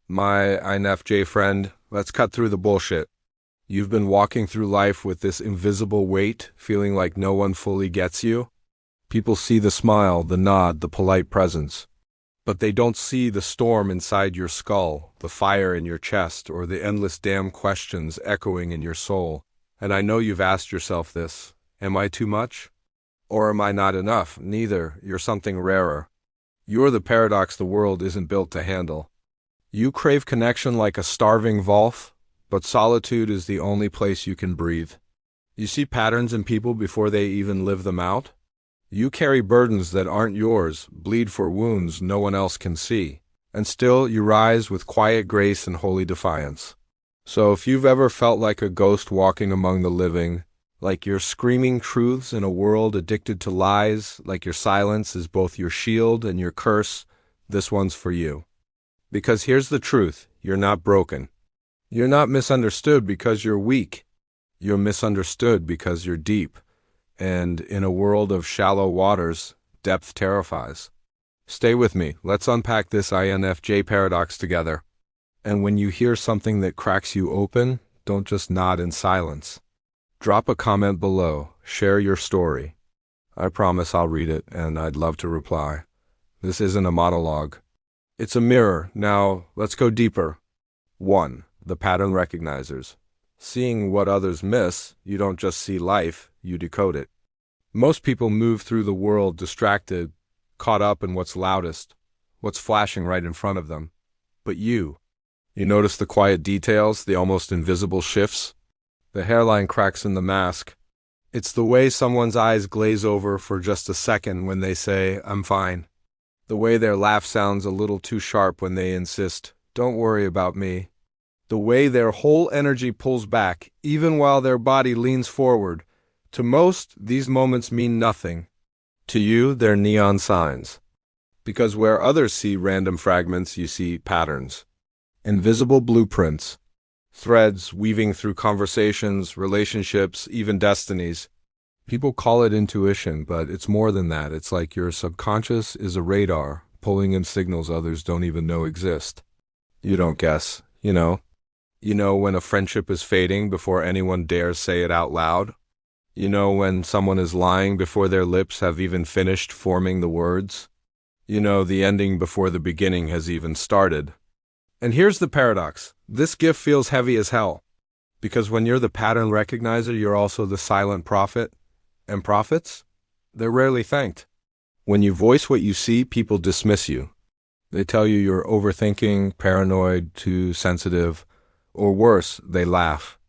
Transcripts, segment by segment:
My INFJ friend, let's cut through the bullshit. You've been walking through life with this invisible weight, feeling like no one fully gets you. People see the smile, the nod, the polite presence, but they don't see the storm inside your skull, the fire in your chest, or the endless damn questions echoing in your soul. And I know you've asked yourself this: am I too much? Or am I not enough? Neither. You're something rarer. You're the paradox the world isn't built to handle. You crave connection like a starving wolf, but solitude is the only place you can breathe. You see patterns in people before they even live them out. You carry burdens that aren't yours, bleed for wounds no one else can see, and still you rise with quiet grace and holy defiance. So if you've ever felt like a ghost walking among the living, like you're screaming truths in a world addicted to lies, like your silence is both your shield and your curse, this one's for you. Because here's the truth: you're not broken. You're not misunderstood because you're weak. You're misunderstood because you're deep. And in a world of shallow waters, depth terrifies. Stay with me. Let's unpack this INFJ paradox together. And when you hear something that cracks you open, don't just nod in silence. Drop a comment below. Share your story. I promise I'll read it, and I'd love to reply. This isn't a monologue. It's a mirror. Now, let's go deeper. 1. The pattern recognizers. Seeing what others miss, you don't just see life, you decode it. Most people move through the world distracted, caught up in what's loudest, what's flashing right in front of them. But you notice the quiet details, the almost invisible shifts, the hairline cracks in the mask. It's the way someone's eyes glaze over for just a second when they say, "I'm fine." The way their laugh sounds a little too sharp when they insist, "Don't worry about me." The way their whole energy pulls back, even while their body leans forward. To most, these moments mean nothing. To you, they're neon signs. Because where others see random fragments, you see patterns. Invisible blueprints. Threads weaving through conversations, relationships, even destinies. People call it intuition, but it's more than that. It's like your subconscious is a radar, pulling in signals others don't even know exist. You don't guess, you know. You know when a friendship is fading before anyone dares say it out loud. You know when someone is lying before their lips have even finished forming the words. You know the ending before the beginning has even started. And here's the paradox. This gift feels heavy as hell. Because when you're the pattern recognizer, you're also the silent prophet. And prophets? They're rarely thanked. When you voice what you see, people dismiss you. They tell you you're overthinking, paranoid, too sensitive. Or worse, they laugh.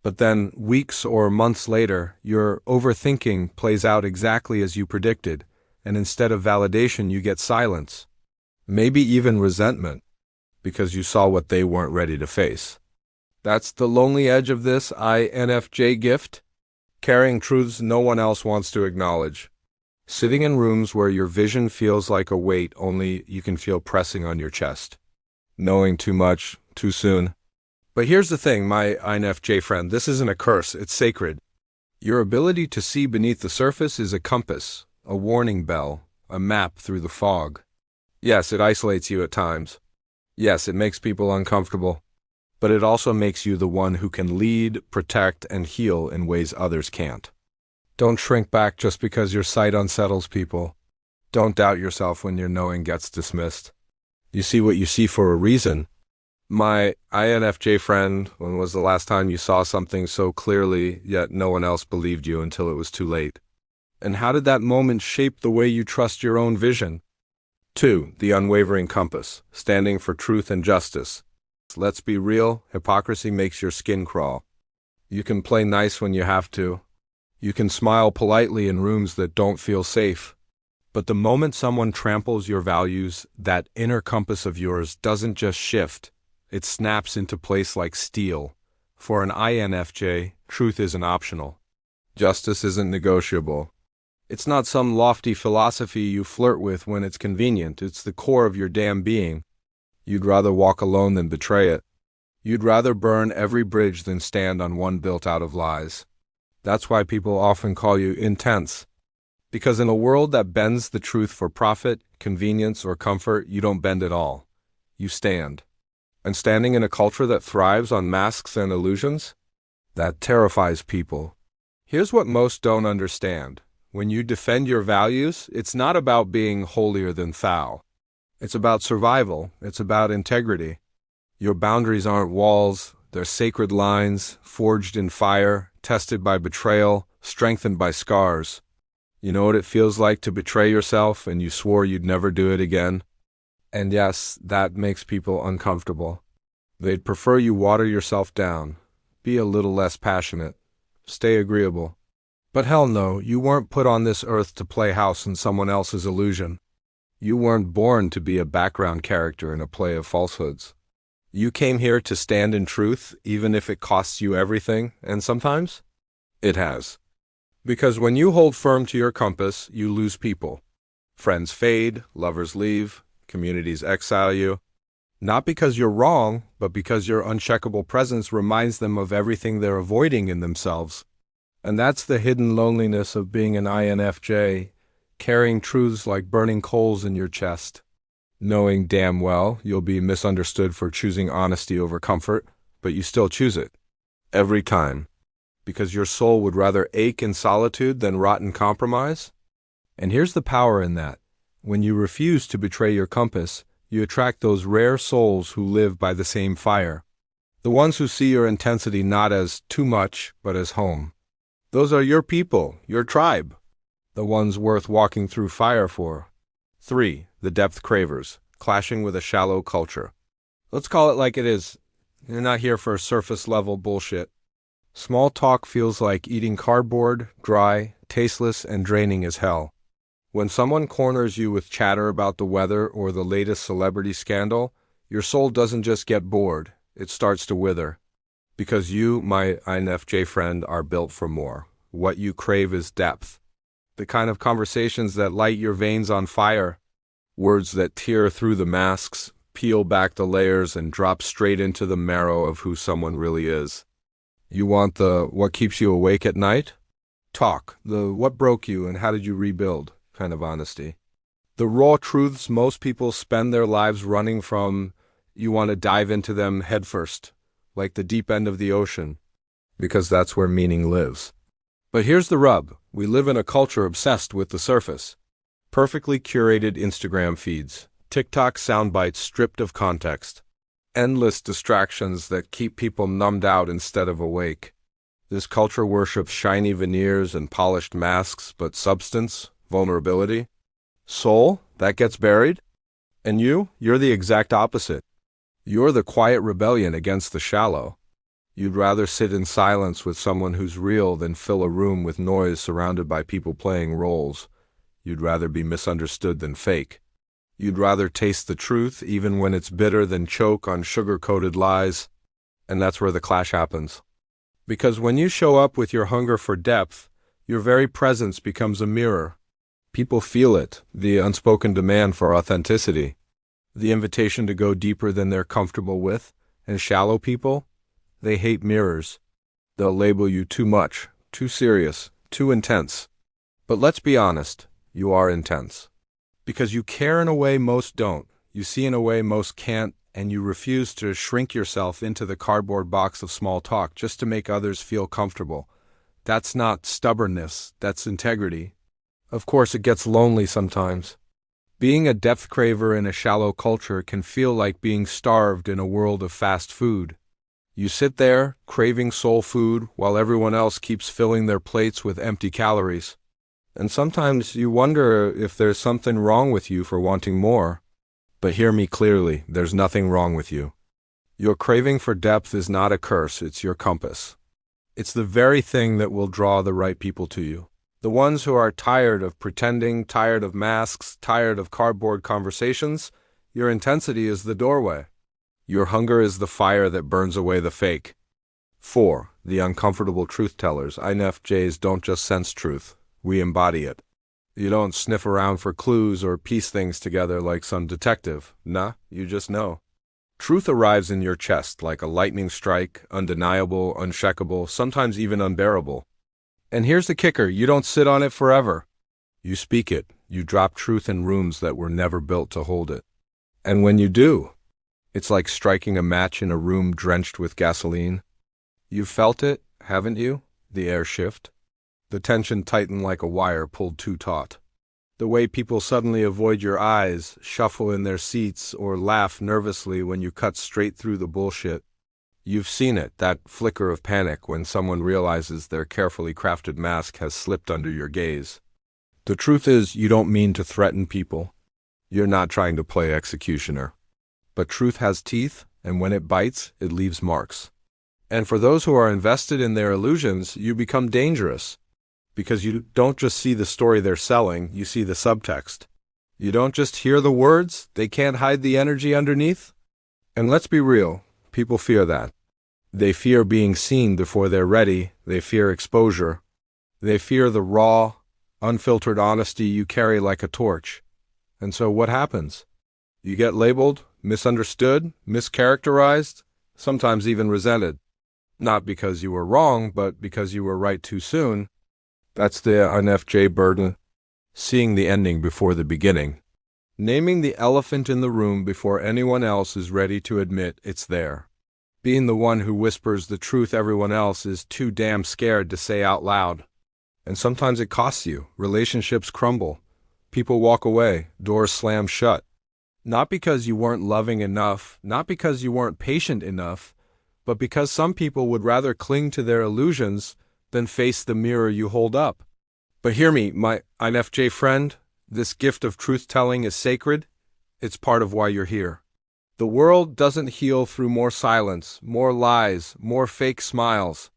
But then, weeks or months later, your overthinking plays out exactly as you predicted, and instead of validation, you get silence. Maybe even resentment, because you saw what they weren't ready to face. That's the lonely edge of this INFJ gift, carrying truths no one else wants to acknowledge. Sitting in rooms where your vision feels like a weight only you can feel pressing on your chest. Knowing too much, too soon. But here's the thing, my INFJ friend, this isn't a curse, it's sacred. Your ability to see beneath the surface is a compass, a warning bell, a map through the fog. Yes, it isolates you at times. Yes, it makes people uncomfortable. But it also makes you the one who can lead, protect, and heal in ways others can't. Don't shrink back just because your sight unsettles people. Don't doubt yourself when your knowing gets dismissed. You see what you see for a reason. My INFJ friend, when was the last time you saw something so clearly, yet no one else believed you until it was too late? And how did that moment shape the way you trust your own vision? 2. The unwavering compass, standing for truth and justice. Let's be real, hypocrisy makes your skin crawl. You can play nice when you have to. You can smile politely in rooms that don't feel safe. But the moment someone tramples your values, that inner compass of yours doesn't just shift. It snaps into place like steel. For an INFJ, truth isn't optional. Justice isn't negotiable. It's not some lofty philosophy you flirt with when it's convenient. It's the core of your damn being. You'd rather walk alone than betray it. You'd rather burn every bridge than stand on one built out of lies. That's why people often call you intense. Because in a world that bends the truth for profit, convenience, or comfort, you don't bend at all. You stand. And standing in a culture that thrives on masks and illusions? That terrifies people. Here's what most don't understand. When you defend your values, it's not about being holier than thou. It's about survival. It's about integrity. Your boundaries aren't walls. They're sacred lines, forged in fire, tested by betrayal, strengthened by scars. You know what it feels like to betray yourself and you swore you'd never do it again? And yes, that makes people uncomfortable. They'd prefer you water yourself down, be a little less passionate, stay agreeable. But hell no, you weren't put on this earth to play house in someone else's illusion. You weren't born to be a background character in a play of falsehoods. You came here to stand in truth, even if it costs you everything, and sometimes it has. Because when you hold firm to your compass, you lose people. Friends fade, lovers leave, communities exile you. Not because you're wrong, but because your uncheckable presence reminds them of everything they're avoiding in themselves. And that's the hidden loneliness of being an INFJ, carrying truths like burning coals in your chest. Knowing damn well you'll be misunderstood for choosing honesty over comfort, but you still choose it. Every time. Because your soul would rather ache in solitude than rot in compromise? And here's the power in that. When you refuse to betray your compass, you attract those rare souls who live by the same fire. The ones who see your intensity not as too much, but as home. Those are your people, your tribe. The ones worth walking through fire for. 3. The depth cravers, clashing with a shallow culture. Let's call it like it is. You're not here for surface-level bullshit. Small talk feels like eating cardboard, dry, tasteless, and draining as hell. When someone corners you with chatter about the weather or the latest celebrity scandal, your soul doesn't just get bored, it starts to wither. Because you, my INFJ friend, are built for more. What you crave is depth. The kind of conversations that light your veins on fire. Words that tear through the masks, peel back the layers, and drop straight into the marrow of who someone really is. You want the what keeps you awake at night? Talk, the what broke you and how did you rebuild kind of honesty. The raw truths most people spend their lives running from, you want to dive into them headfirst, like the deep end of the ocean, because that's where meaning lives. But here's the rub. We live in a culture obsessed with the surface. Perfectly curated Instagram feeds, TikTok sound bites stripped of context, endless distractions that keep people numbed out instead of awake. This culture worships shiny veneers and polished masks, but substance, vulnerability, soul, that gets buried. And you're the exact opposite. You're the quiet rebellion against the shallow. You'd rather sit in silence with someone who's real than fill a room with noise surrounded by people playing roles. You'd rather be misunderstood than fake. You'd rather taste the truth even when it's bitter than choke on sugar-coated lies. And that's where the clash happens. Because when you show up with your hunger for depth, your very presence becomes a mirror. People feel it, the unspoken demand for authenticity, the invitation to go deeper than they're comfortable with. And shallow people, they hate mirrors. They'll label you too much, too serious, too intense. But let's be honest, you are intense. Because you care in a way most don't, you see in a way most can't, and you refuse to shrink yourself into the cardboard box of small talk just to make others feel comfortable. That's not stubbornness, that's integrity. Of course, it gets lonely sometimes. Being a depth craver in a shallow culture can feel like being starved in a world of fast food. You sit there, craving soul food, while everyone else keeps filling their plates with empty calories. And sometimes you wonder if there's something wrong with you for wanting more. But hear me clearly, there's nothing wrong with you. Your craving for depth is not a curse, it's your compass. It's the very thing that will draw the right people to you. The ones who are tired of pretending, tired of masks, tired of cardboard conversations. Your intensity is the doorway. Your hunger is the fire that burns away the fake. 4. The uncomfortable truth tellers. INFJs don't just sense truth. We embody it. You don't sniff around for clues or piece things together like some detective. Nah, you just know. Truth arrives in your chest like a lightning strike, undeniable, uncheckable, sometimes even unbearable. And here's the kicker, you don't sit on it forever. You speak it. You drop truth in rooms that were never built to hold it. And when you do, It's like striking a match in a room drenched with gasoline. You've felt it, haven't you? The air shift. The tension tighten like a wire pulled too taut. The way people suddenly avoid your eyes, shuffle in their seats, or laugh nervously when you cut straight through the bullshit. You've seen it, that flicker of panic when someone realizes their carefully crafted mask has slipped under your gaze. The truth is, you don't mean to threaten people. You're not trying to play executioner. But truth has teeth, and when it bites, it leaves marks. And for those who are invested in their illusions, you become dangerous. Because you don't just see the story they're selling, you see the subtext. You don't just hear the words, they can't hide the energy underneath. And let's be real, people fear that. They fear being seen before they're ready, they fear exposure. They fear the raw, unfiltered honesty you carry like a torch. And so what happens? You get labeled, misunderstood, mischaracterized, sometimes even resented. Not because you were wrong, but because you were right too soon. That's the INFJ burden. Seeing the ending before the beginning. Naming the elephant in the room before anyone else is ready to admit it's there. Being the one who whispers the truth everyone else is too damn scared to say out loud. And sometimes it costs you. Relationships crumble. People walk away. Doors slam shut. Not because you weren't loving enough, not because you weren't patient enough, but because some people would rather cling to their illusions than face the mirror you hold up. But hear me, my INFJ friend, this gift of truth-telling is sacred. It's part of why you're here. The world doesn't heal through more silence, more lies, more fake smiles.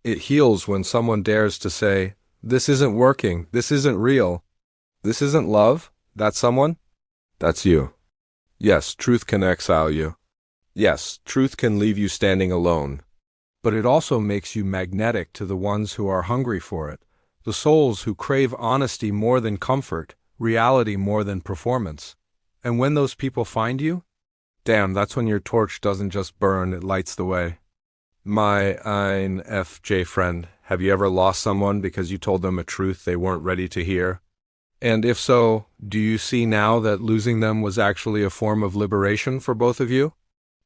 It heals when someone dares to say, this isn't working, this isn't real, this isn't love. That's someone? That's you. Yes, truth can exile you. Yes, truth can leave you standing alone. But it also makes you magnetic to the ones who are hungry for it, the souls who crave honesty more than comfort, reality more than performance. And when those people find you, damn, that's when your torch doesn't just burn, it lights the way. My INFJ friend, have you ever lost someone because you told them a truth they weren't ready to hear? And if so, do you see now that losing them was actually a form of liberation for both of you?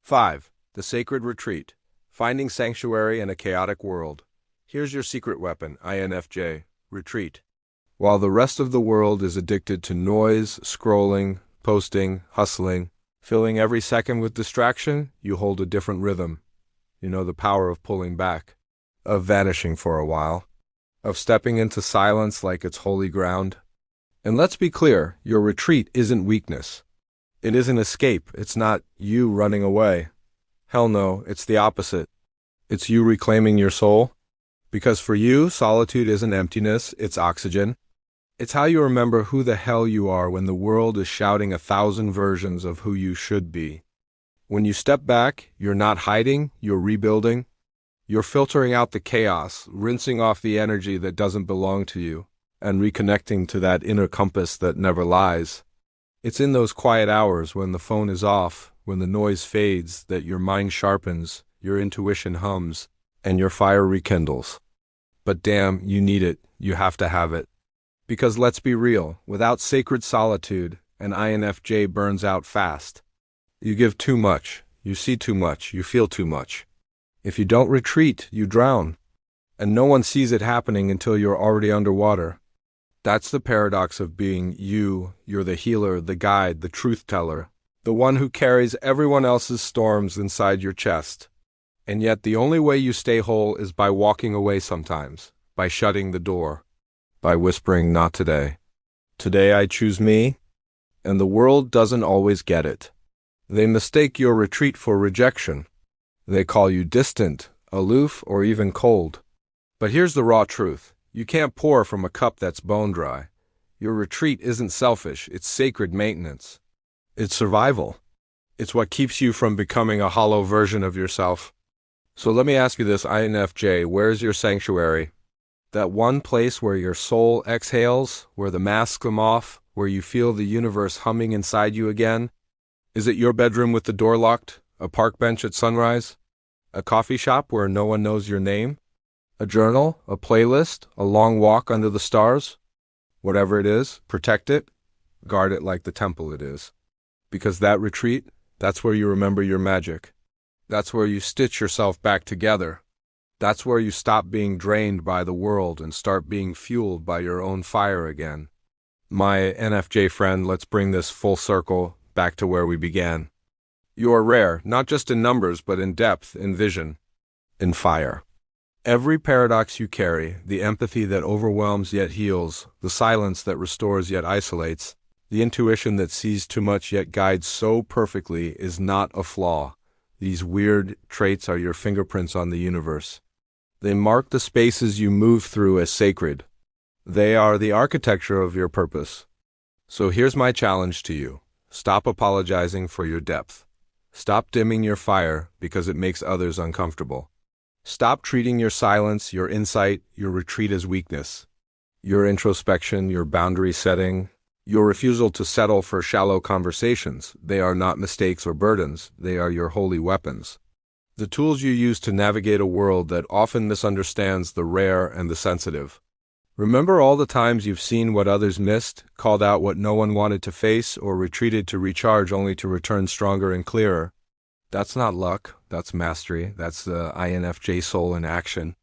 5. The Sacred Retreat. Finding sanctuary in a chaotic world. Here's your secret weapon, INFJ. Retreat. While the rest of the world is addicted to noise, scrolling, posting, hustling, filling every second with distraction, you hold a different rhythm. You know the power of pulling back, of vanishing for a while, of stepping into silence like it's holy ground. And let's be clear, your retreat isn't weakness. It isn't escape. It's not you running away. Hell no, it's the opposite. It's you reclaiming your soul. Because for you, solitude isn't emptiness, it's oxygen. It's how you remember who the hell you are when the world is shouting 1,000 versions of who you should be. When you step back, you're not hiding, you're rebuilding. You're filtering out the chaos, rinsing off the energy that doesn't belong to you, and reconnecting to that inner compass that never lies. It's in those quiet hours when the phone is off, when the noise fades, that your mind sharpens, your intuition hums, and your fire rekindles. But damn, you need it. You have to have it. Because let's be real, without sacred solitude, an INFJ burns out fast. You give too much, you see too much, you feel too much. If you don't retreat, you drown. And no one sees it happening until you're already underwater. That's the paradox of being you. You're the healer, the guide, the truth teller, the one who carries everyone else's storms inside your chest. And yet the only way you stay whole is by walking away sometimes, by shutting the door, by whispering, not today. Today I choose me, and the world doesn't always get it. They mistake your retreat for rejection. They call you distant, aloof, or even cold. But here's the raw truth. You can't pour from a cup that's bone dry. Your retreat isn't selfish, it's sacred maintenance. It's survival. It's what keeps you from becoming a hollow version of yourself. So let me ask you this, INFJ, where's your sanctuary? That one place where your soul exhales, where the masks come off, where you feel the universe humming inside you again? Is it your bedroom with the door locked? A park bench at sunrise? A coffee shop where no one knows your name? A journal? A playlist? A long walk under the stars? Whatever it is, protect it. Guard it like the temple it is. Because that retreat, That's where you remember your magic. That's where you stitch yourself back together. That's where you stop being drained by the world and start being fueled by your own fire again. My NFJ friend, let's bring this full circle back to where we began. You are rare, not just in numbers, but in depth, in vision, in fire. Every paradox you carry, the empathy that overwhelms yet heals, the silence that restores yet isolates, the intuition that sees too much yet guides so perfectly is not a flaw. These weird traits are your fingerprints on the universe. They mark the spaces you move through as sacred. They are the architecture of your purpose. So here's my challenge to you. Stop apologizing for your depth. Stop dimming your fire because it makes others uncomfortable. Stop treating your silence, your insight, your retreat as weakness. Your introspection, your boundary setting, your refusal to settle for shallow conversations, they are not mistakes or burdens, they are your holy weapons. The tools you use to navigate a world that often misunderstands the rare and the sensitive. Remember all the times you've seen what others missed, called out what no one wanted to face, or retreated to recharge only to return stronger and clearer? That's not luck, that's mastery, that's the INFJ soul in action.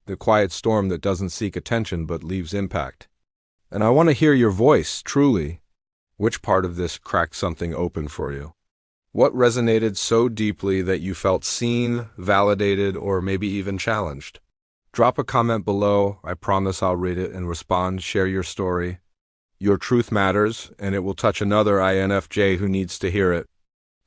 The quiet storm that doesn't seek attention but leaves impact. And I want to hear your voice, truly. Which part of this cracked something open for you? What resonated so deeply that you felt seen, validated, or maybe even challenged? Drop a comment below. I promise I'll read it and respond. Share your story. Your truth matters, and it will touch another INFJ who needs to hear it.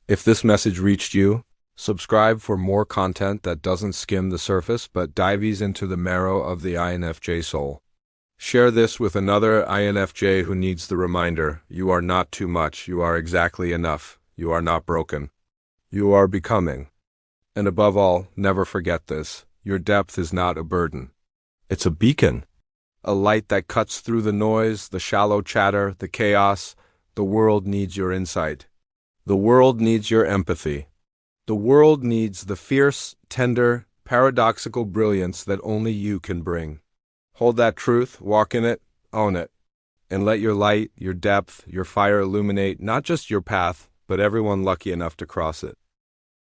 If this message reached you, subscribe for more content that doesn't skim the surface but dives into the marrow of the INFJ soul. Share this with another INFJ who needs the reminder. You are not too much. You are exactly enough. You are not broken. You are becoming. And above all, never forget this. Your depth is not a burden. It's a beacon. A light that cuts through the noise, the shallow chatter, the chaos. The world needs your insight. The world needs your empathy. The world needs the fierce, tender, paradoxical brilliance that only you can bring. Hold that truth, walk in it, own it, and let your light, your depth, your fire illuminate not just your path, but everyone lucky enough to cross it.